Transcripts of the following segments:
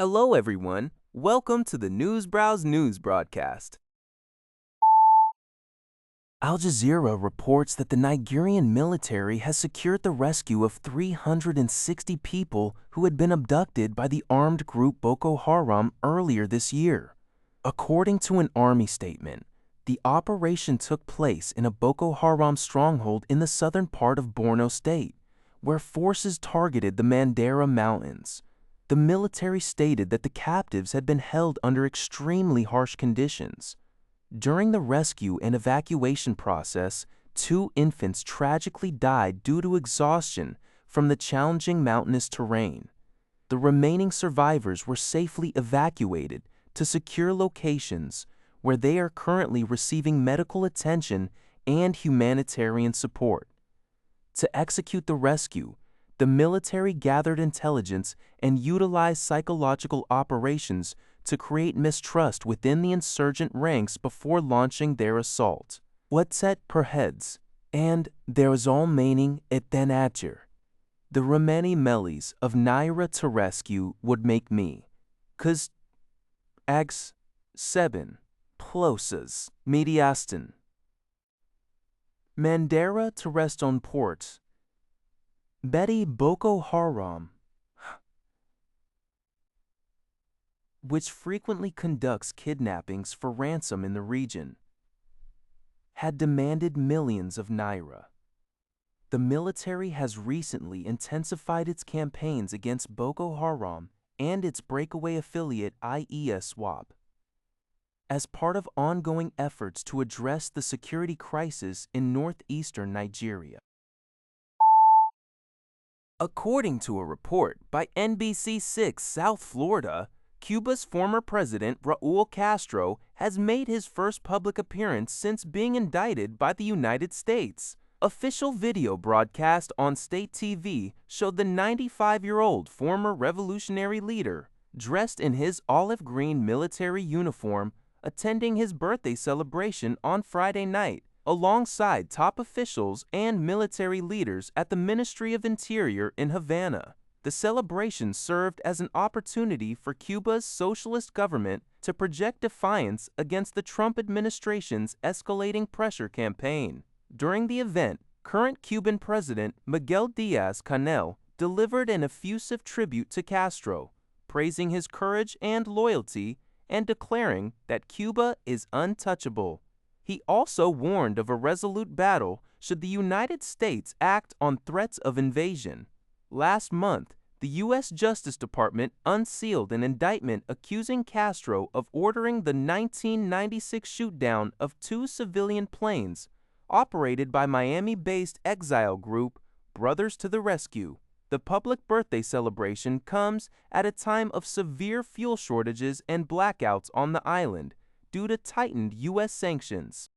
Hello, everyone. Welcome to the News Browse News broadcast. Al Jazeera reports that the Nigerian military has secured the rescue of 360 people who had been abducted by the armed group Boko Haram earlier this year. According to an army statement, the operation took place in a Boko Haram stronghold in the southern part of Borno state, where forces targeted the Mandera Mountains. The military stated that the captives had been held under extremely harsh conditions. During the rescue and evacuation process, 2 infants tragically died due to exhaustion from the challenging mountainous terrain. The remaining survivors were safely evacuated to secure locations where they are currently receiving medical attention and humanitarian support. To execute the rescue, the military gathered intelligence and utilized psychological operations to create mistrust within the insurgent ranks before launching their assault. Whatset per heads, and there was all meaning it then adjer. The remaining melis of Naira to rescue would make me, 'cause Ags 7 plosas mediastin. Mandera to rest on port. Betty Boko Haram, which frequently conducts kidnappings for ransom in the region, had demanded millions of naira. The military has recently intensified its campaigns against Boko Haram and its breakaway affiliate ISWAP. As part of ongoing efforts to address the security crisis in northeastern Nigeria. According to a report by NBC6 South Florida, Cuba's former president Raúl Castro has made his first public appearance since being indicted by the United States. Official video broadcast on state TV showed the 95-year-old former revolutionary leader, dressed in his olive green military uniform, attending his birthday celebration on Friday night, alongside top officials and military leaders at the Ministry of Interior in Havana. The celebration served as an opportunity for Cuba's socialist government to project defiance against the Trump administration's escalating pressure campaign. During the event, current Cuban President Miguel Díaz-Canel delivered an effusive tribute to Castro, praising his courage and loyalty and declaring that Cuba is untouchable. He also warned of a resolute battle should the United States act on threats of invasion. Last month, the U.S. Justice Department unsealed an indictment accusing Castro of ordering the 1996 shootdown of 2 civilian planes operated by Miami-based exile group Brothers to the Rescue. The public birthday celebration comes at a time of severe fuel shortages and blackouts on the island due to tightened U.S. sanctions.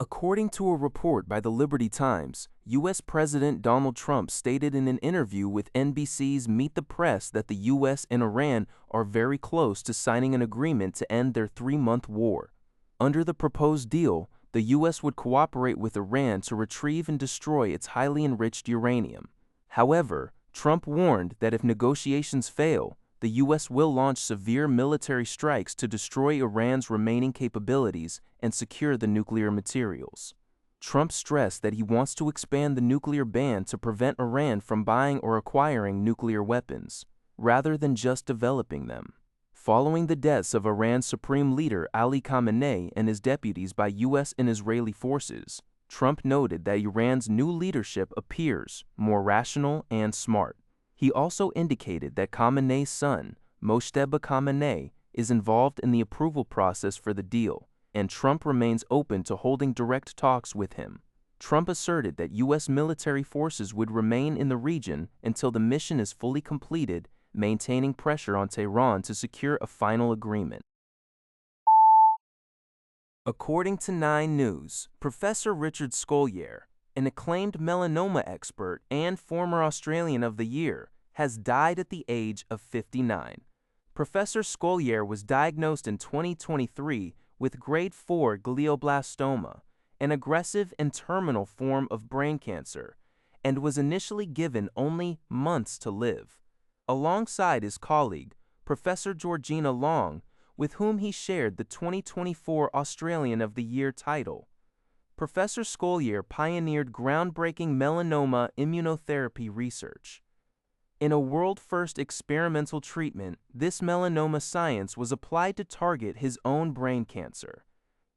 According to a report by the Liberty Times, U.S. President Donald Trump stated in an interview with NBC's Meet the Press that the U.S. and Iran are very close to signing an agreement to end their 3-month war. Under the proposed deal, the U.S. would cooperate with Iran to retrieve and destroy its highly enriched uranium. However, Trump warned that if negotiations fail, the U.S. will launch severe military strikes to destroy Iran's remaining capabilities and secure the nuclear materials. Trump stressed that he wants to expand the nuclear ban to prevent Iran from buying or acquiring nuclear weapons, rather than just developing them. Following the deaths of Iran's supreme leader Ali Khamenei and his deputies by U.S. and Israeli forces, Trump noted that Iran's new leadership appears more rational and smart. He also indicated that Khamenei's son, Moshtaba Khamenei, is involved in the approval process for the deal, and Trump remains open to holding direct talks with him. Trump asserted that U.S. military forces would remain in the region until the mission is fully completed, maintaining pressure on Tehran to secure a final agreement. According to 9 News, Professor Richard Scolyer, an acclaimed melanoma expert and former Australian of the Year, has died at the age of 59. Professor Scolyer was diagnosed in 2023 with grade 4 glioblastoma, an aggressive and terminal form of brain cancer, and was initially given only months to live. alongside his colleague, Professor Georgina Long, with whom he shared the 2024 Australian of the Year title. Professor Scolyer pioneered groundbreaking melanoma immunotherapy research. In a world-first experimental treatment, this melanoma science was applied to target his own brain cancer.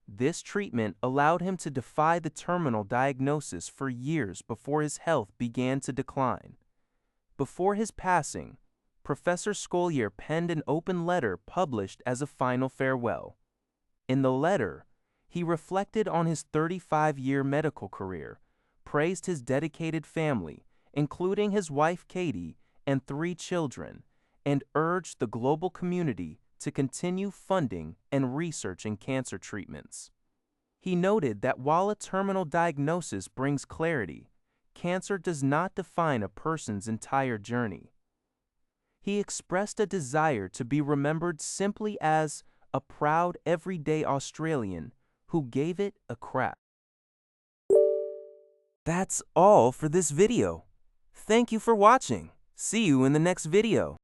This treatment allowed him to defy the terminal diagnosis for years before his health began to decline. Before his passing, Professor Scolyer penned an open letter published as a final farewell. In the letter, he reflected on his 35-year medical career, praised his dedicated family, including his wife Katie and 3 children, and urged the global community to continue funding and researching cancer treatments. He noted that while a terminal diagnosis brings clarity, cancer does not define a person's entire journey. He expressed a desire to be remembered simply as a proud everyday Australian who gave it a crack. That's all for this video. Thank you for watching. See you in the next video.